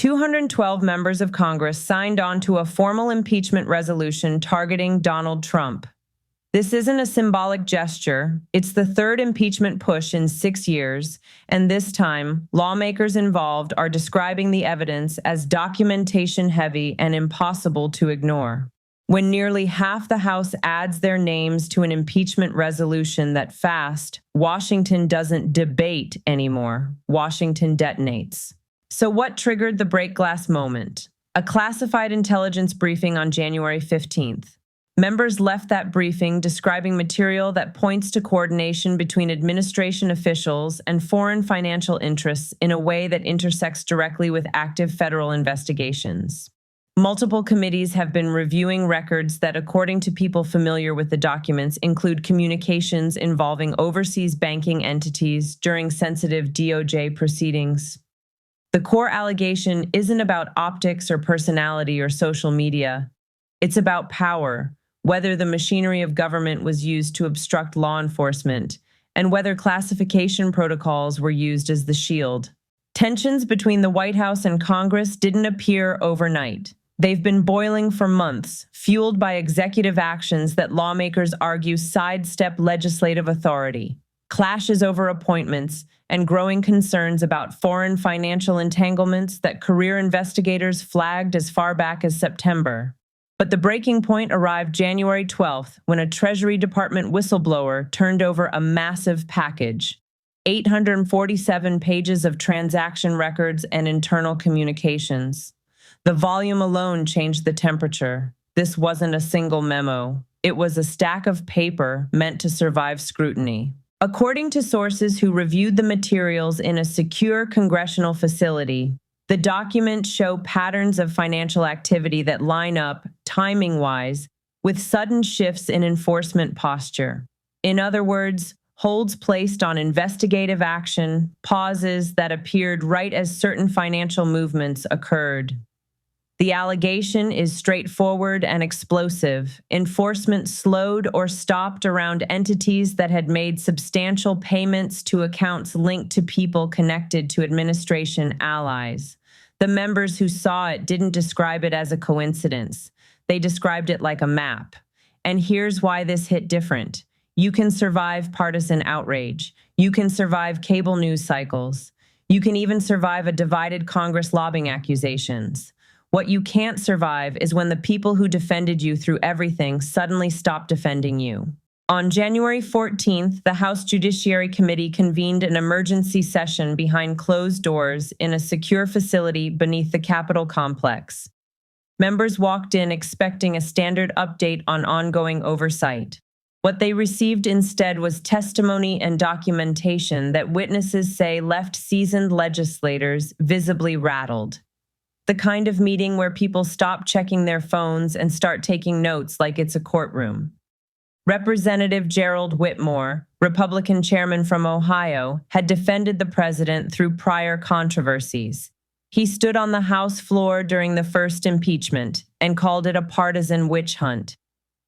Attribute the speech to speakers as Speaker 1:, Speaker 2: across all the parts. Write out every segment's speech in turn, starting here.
Speaker 1: 212 members of Congress signed on to a formal impeachment resolution targeting Donald Trump. This isn't a symbolic gesture. It's the third impeachment push in 6 years, and this time, lawmakers involved are describing the evidence as documentation-heavy and impossible to ignore. When nearly half the House adds their names to an impeachment resolution that fast, Washington doesn't debate anymore. Washington detonates. So what triggered the break glass moment? A classified intelligence briefing on January 15th. Members left that briefing describing material that points to coordination between administration officials and foreign financial interests in a way that intersects directly with active federal investigations. Multiple committees have been reviewing records that, according to people familiar with the documents, include communications involving overseas banking entities during sensitive DOJ proceedings. The core allegation isn't about optics or personality or social media. It's about power, whether the machinery of government was used to obstruct law enforcement, and whether classification protocols were used as the shield. Tensions between the White House and Congress didn't appear overnight. They've been boiling for months, fueled by executive actions that lawmakers argue sidestep legislative authority, clashes over appointments, and growing concerns about foreign financial entanglements that career investigators flagged as far back as September. But the breaking point arrived January 12th when a Treasury Department whistleblower turned over a massive package, 847 pages of transaction records and internal communications. The volume alone changed the temperature. This wasn't a single memo. It was a stack of paper meant to survive scrutiny. According to sources who reviewed the materials in a secure congressional facility, the documents show patterns of financial activity that line up, timing-wise, with sudden shifts in enforcement posture. In other words, holds placed on investigative action, pauses that appeared right as certain financial movements occurred. The allegation is straightforward and explosive. Enforcement slowed or stopped around entities that had made substantial payments to accounts linked to people connected to administration allies. The members who saw it didn't describe it as a coincidence. They described it like a map. And here's why this hit different. You can survive partisan outrage. You can survive cable news cycles. You can even survive a divided Congress lobbying accusations. What you can't survive is when the people who defended you through everything suddenly stop defending you. On January 14th, the House Judiciary Committee convened an emergency session behind closed doors in a secure facility beneath the Capitol complex. Members walked in expecting a standard update on ongoing oversight. What they received instead was testimony and documentation that witnesses say left seasoned legislators visibly rattled. The kind of meeting where people stop checking their phones and start taking notes like it's a courtroom. Representative Gerald Whitmore, Republican chairman from Ohio, had defended the president through prior controversies. He stood on the House floor during the first impeachment and called it a partisan witch hunt.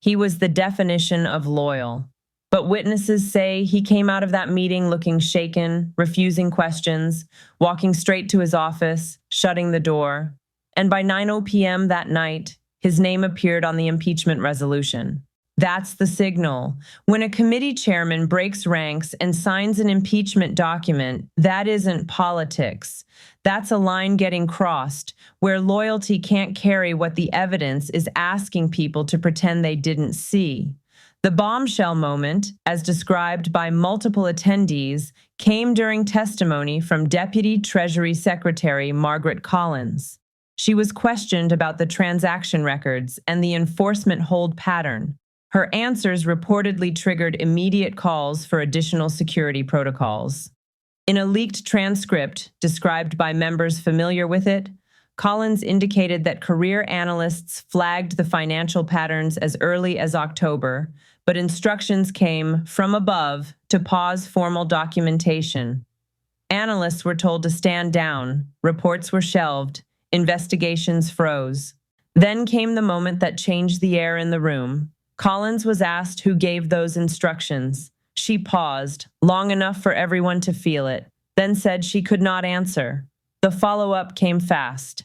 Speaker 1: He was the definition of loyal. But witnesses say he came out of that meeting looking shaken, refusing questions, walking straight to his office, shutting the door. And by 9:00 p.m. that night, his name appeared on the impeachment resolution. That's the signal. When a committee chairman breaks ranks and signs an impeachment document, that isn't politics. That's a line getting crossed, where loyalty can't carry what the evidence is asking people to pretend they didn't see. The bombshell moment, as described by multiple attendees, came during testimony from Deputy Treasury Secretary Margaret Collins. She was questioned about the transaction records and the enforcement hold pattern. Her answers reportedly triggered immediate calls for additional security protocols. In a leaked transcript described by members familiar with it, Collins indicated that career analysts flagged the financial patterns as early as October, but instructions came from above to pause formal documentation. Analysts were told to stand down, reports were shelved, investigations froze. Then came the moment that changed the air in the room. Collins was asked who gave those instructions. She paused, long enough for everyone to feel it, then said she could not answer. The follow-up came fast.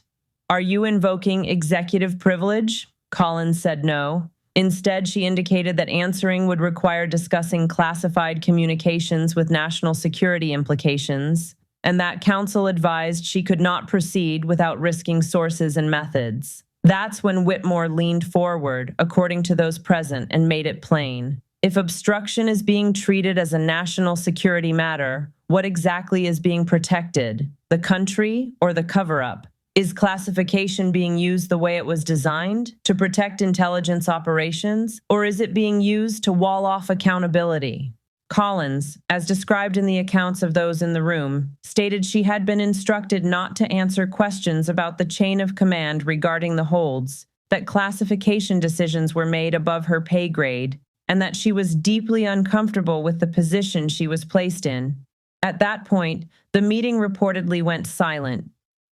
Speaker 1: Are you invoking executive privilege? Collins said no. Instead, she indicated that answering would require discussing classified communications with national security implications, and that counsel advised she could not proceed without risking sources and methods. That's when Whitmore leaned forward, according to those present, and made it plain. If obstruction is being treated as a national security matter, what exactly is being protected? The country or the cover-up? Is classification being used the way it was designed, to protect intelligence operations, or is it being used to wall off accountability? Collins, as described in the accounts of those in the room, stated she had been instructed not to answer questions about the chain of command regarding the holds, that classification decisions were made above her pay grade, and that she was deeply uncomfortable with the position she was placed in. At that point, the meeting reportedly went silent,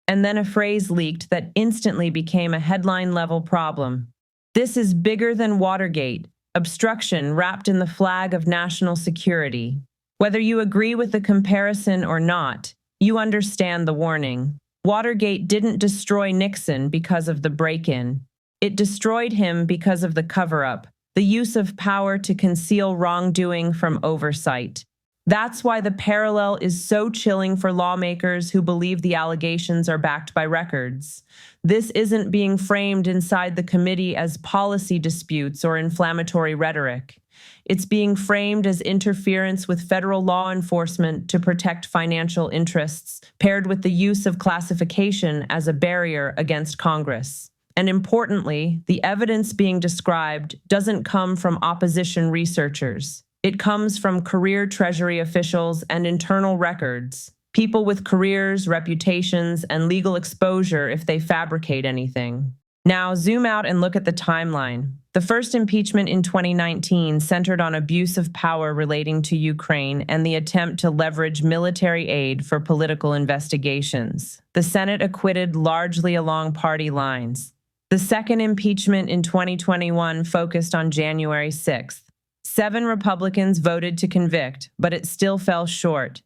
Speaker 1: and then a phrase leaked that instantly became a headline-level problem. This is bigger than Watergate, obstruction wrapped in the flag of national security. Whether you agree with the comparison or not, you understand the warning. Watergate didn't destroy Nixon because of the break-in. It destroyed him because of the cover-up, the use of power to conceal wrongdoing from oversight. That's why the parallel is so chilling for lawmakers who believe the allegations are backed by records. This isn't being framed inside the committee as policy disputes or inflammatory rhetoric. It's being framed as interference with federal law enforcement to protect financial interests, paired with the use of classification as a barrier against Congress. And importantly, the evidence being described doesn't come from opposition researchers. It comes from career Treasury officials and internal records, people with careers, reputations, and legal exposure if they fabricate anything. Now, zoom out and look at the timeline. The first impeachment in 2019 centered on abuse of power relating to Ukraine and the attempt to leverage military aid for political investigations. The Senate acquitted largely along party lines. The second impeachment in 2021 focused on January 6th. 7 Republicans voted to convict, but it still fell short.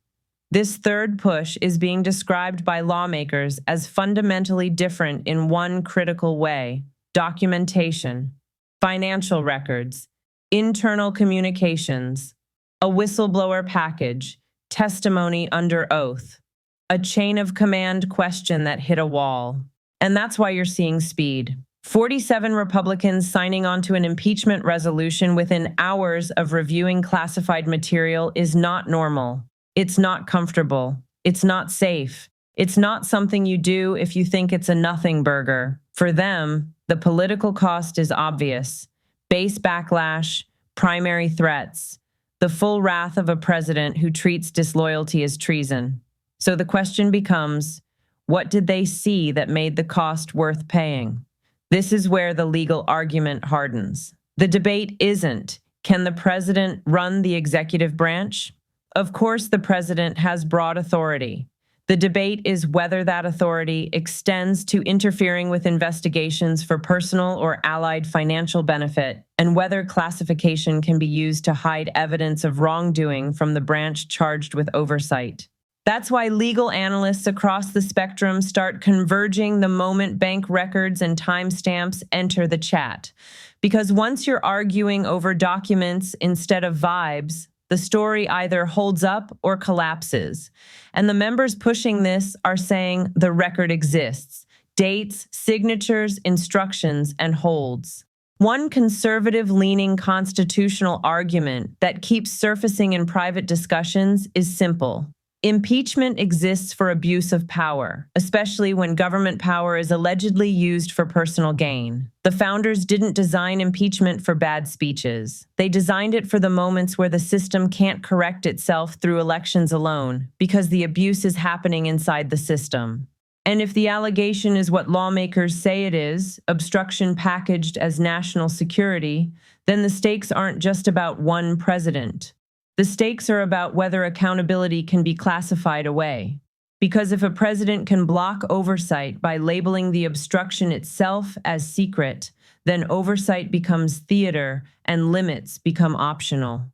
Speaker 1: This third push is being described by lawmakers as fundamentally different in one critical way: documentation, financial records, internal communications, a whistleblower package, testimony under oath, a chain of command question that hit a wall. And that's why you're seeing speed. 47 Republicans signing on to an impeachment resolution within hours of reviewing classified material is not normal. It's not comfortable. It's not safe. It's not something you do if you think it's a nothing burger. For them, the political cost is obvious. Base backlash, primary threats, the full wrath of a president who treats disloyalty as treason. So the question becomes, what did they see that made the cost worth paying? This is where the legal argument hardens. The debate isn't, can the president run the executive branch? Of course, the president has broad authority. The debate is whether that authority extends to interfering with investigations for personal or allied financial benefit, and whether classification can be used to hide evidence of wrongdoing from the branch charged with oversight. That's why legal analysts across the spectrum start converging the moment bank records and timestamps enter the chat. Because once you're arguing over documents instead of vibes, the story either holds up or collapses. And the members pushing this are saying the record exists: dates, signatures, instructions, and holds. One conservative-leaning constitutional argument that keeps surfacing in private discussions is simple. Impeachment exists for abuse of power, especially when government power is allegedly used for personal gain. The founders didn't design impeachment for bad speeches. They designed it for the moments where the system can't correct itself through elections alone, because the abuse is happening inside the system. And if the allegation is what lawmakers say it is, obstruction packaged as national security, then the stakes aren't just about one president. The stakes are about whether accountability can be classified away. Because if a president can block oversight by labeling the obstruction itself as secret, then oversight becomes theater and limits become optional.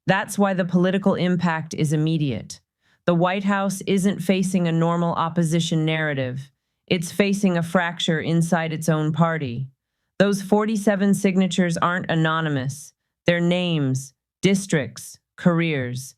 Speaker 1: That's why the political impact is immediate. The White House isn't facing a normal opposition narrative. It's facing a fracture inside its own party. Those 47 signatures aren't anonymous. They're names, districts, careers.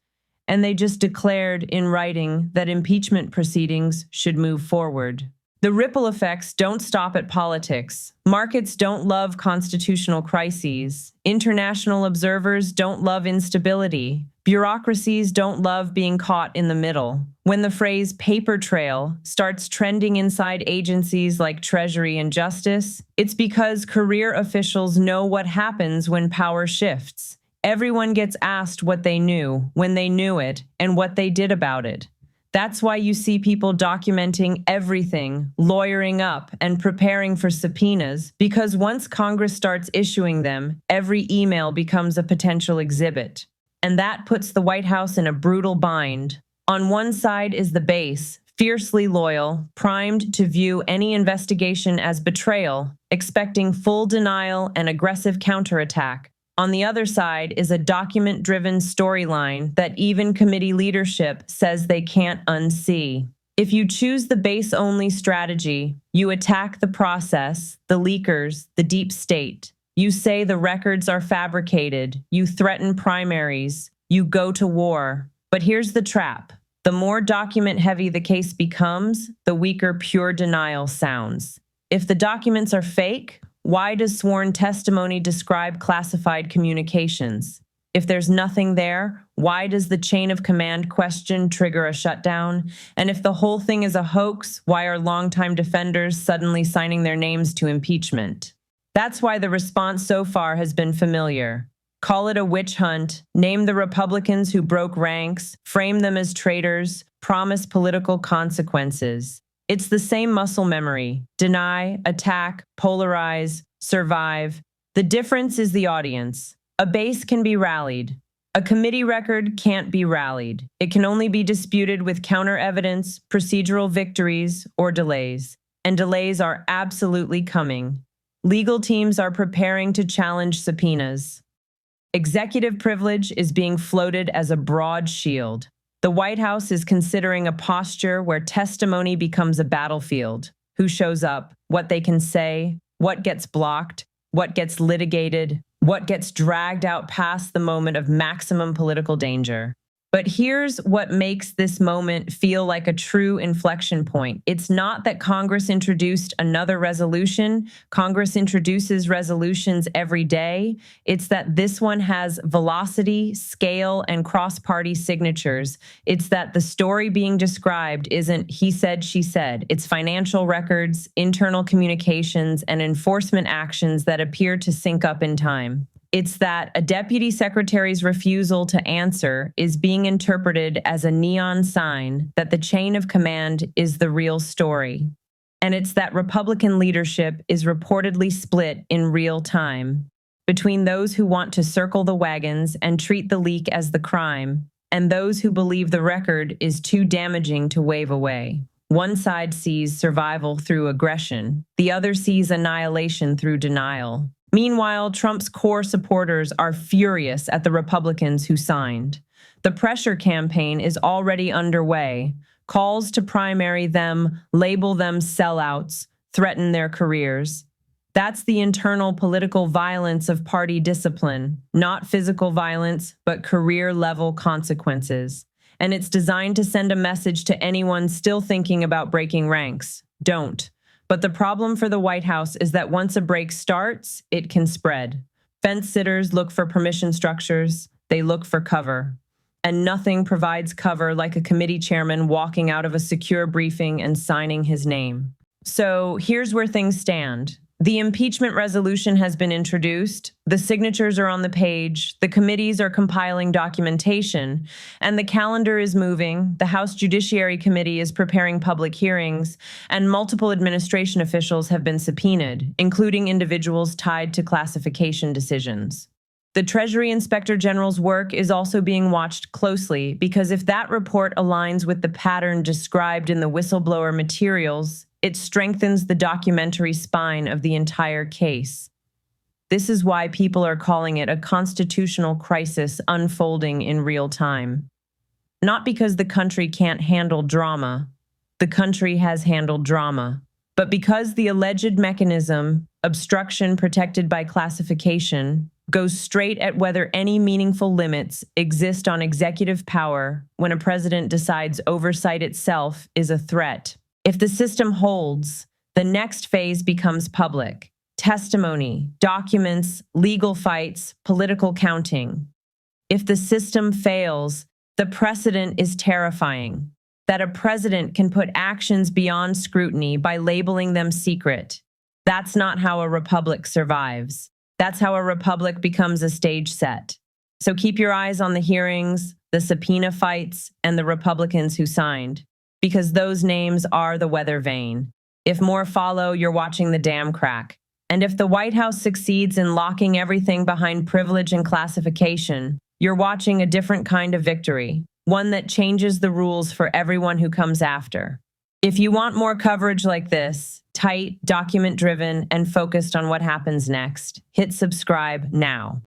Speaker 1: And they just declared in writing that impeachment proceedings should move forward. The ripple effects don't stop at politics. Markets don't love constitutional crises. International observers don't love instability. Bureaucracies don't love being caught in the middle. When the phrase paper trail starts trending inside agencies like Treasury and Justice, it's because career officials know what happens when power shifts. Everyone gets asked what they knew, when they knew it, and what they did about it. That's why you see people documenting everything, lawyering up, and preparing for subpoenas, because once Congress starts issuing them, every email becomes a potential exhibit. And that puts the White House in a brutal bind. On one side is the base, fiercely loyal, primed to view any investigation as betrayal, expecting full denial and aggressive counterattack. On the other side is a document-driven storyline that even committee leadership says they can't unsee. If you choose the base-only strategy, you attack the process, the leakers, the deep state. You say the records are fabricated, you threaten primaries, you go to war. But here's the trap. The more document-heavy the case becomes, the weaker pure denial sounds. If the documents are fake, why does sworn testimony describe classified communications? If there's nothing there, why does the chain of command question trigger a shutdown? And if the whole thing is a hoax, why are longtime defenders suddenly signing their names to impeachment? That's why the response so far has been familiar. Call it a witch hunt, name the Republicans who broke ranks, frame them as traitors, promise political consequences. It's the same muscle memory: deny, attack, polarize, survive. The difference is the audience. A base can be rallied. A committee record can't be rallied. It can only be disputed with counter evidence, procedural victories, or delays. And delays are absolutely coming. Legal teams are preparing to challenge subpoenas. Executive privilege is being floated as a broad shield. The White House is considering a posture where testimony becomes a battlefield. Who shows up, what they can say, what gets blocked, what gets litigated, what gets dragged out past the moment of maximum political danger. But here's what makes this moment feel like a true inflection point. It's not that Congress introduced another resolution. Congress introduces resolutions every day. It's that this one has velocity, scale, and cross-party signatures. It's that the story being described isn't he said, she said. It's financial records, internal communications, and enforcement actions that appear to sync up in time. It's that a deputy secretary's refusal to answer is being interpreted as a neon sign that the chain of command is the real story. And it's that Republican leadership is reportedly split in real time between those who want to circle the wagons and treat the leak as the crime, and those who believe the record is too damaging to wave away. One side sees survival through aggression, the other sees annihilation through denial. Meanwhile, Trump's core supporters are furious at the Republicans who signed. The pressure campaign is already underway. Calls to primary them, label them sellouts, threaten their careers. That's the internal political violence of party discipline, not physical violence, but career-level consequences. And it's designed to send a message to anyone still thinking about breaking ranks. Don't. But the problem for the White House is that once a break starts, it can spread. Fence sitters look for permission structures. They look for cover. And nothing provides cover like a committee chairman walking out of a secure briefing and signing his name. So here's where things stand. The impeachment resolution has been introduced, the signatures are on the page, the committees are compiling documentation, and the calendar is moving. The House Judiciary Committee is preparing public hearings, and multiple administration officials have been subpoenaed, including individuals tied to classification decisions. The Treasury Inspector General's work is also being watched closely because if that report aligns with the pattern described in the whistleblower materials, it strengthens the documentary spine of the entire case. This is why people are calling it a constitutional crisis unfolding in real time. Not because the country can't handle drama. The country has handled drama. But because the alleged mechanism, obstruction protected by classification, goes straight at whether any meaningful limits exist on executive power when a president decides oversight itself is a threat. If the system holds, the next phase becomes public. Testimony, documents, legal fights, political counting. If the system fails, the precedent is terrifying. That a president can put actions beyond scrutiny by labeling them secret. That's not how a republic survives. That's how a republic becomes a stage set. So keep your eyes on the hearings, the subpoena fights, and the Republicans who signed, because those names are the weather vane. If more follow, you're watching the dam crack. And if the White House succeeds in locking everything behind privilege and classification, you're watching a different kind of victory, one that changes the rules for everyone who comes after. If you want more coverage like this, tight, document-driven, and focused on what happens next, hit subscribe now.